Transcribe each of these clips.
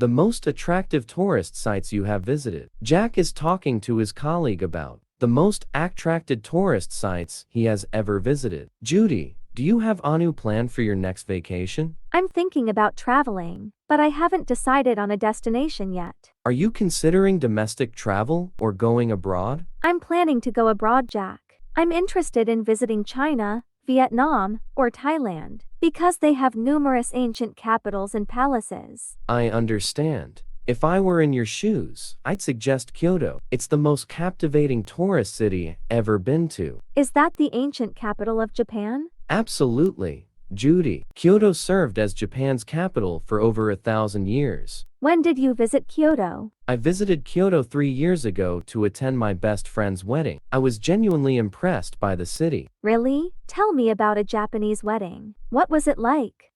The most attractive tourist sites you have visited. Jack is talking to his colleague about the most attracted tourist sites he has ever visited. Judy, do you have a new plan for your next vacation? I'm thinking about traveling, but I haven't decided on a destination yet. Are you considering domestic travel or going abroad? I'm planning to go abroad, Jack. I'm interested in visiting China, Vietnam, or Thailand, because they have numerous ancient capitals and palaces. I understand. If I were in your shoes, I'd suggest Kyoto. It's the most captivating tourist city ever been to. Is that the ancient capital of Japan? Absolutely, Judy. Kyoto served as Japan's capital for over 1,000 years. When did you visit Kyoto? I visited Kyoto 3 years ago to attend my best friend's wedding. I was genuinely impressed by the city. Really? Tell me about a Japanese wedding. What was it like?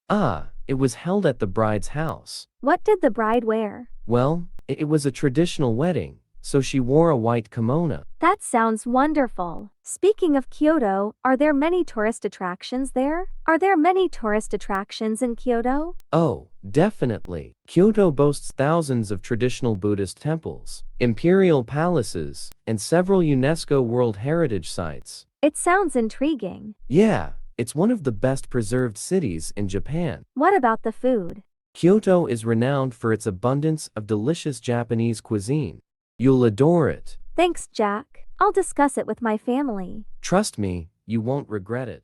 It was held at the bride's house. What did the bride wear? Well, it was a traditional wedding, so she wore a white kimono. That sounds wonderful. Speaking of Kyoto, are there many tourist attractions there? Are there many tourist attractions in Kyoto? Oh, definitely. Kyoto boasts thousands of traditional Buddhist temples, imperial palaces, and several UNESCO World Heritage Sites. It sounds intriguing. Yeah, it's one of the best preserved cities in Japan. What about the food? Kyoto is renowned for its abundance of delicious Japanese cuisine. You'll adore it. Thanks, Jack. I'll discuss it with my family. Trust me, you won't regret it.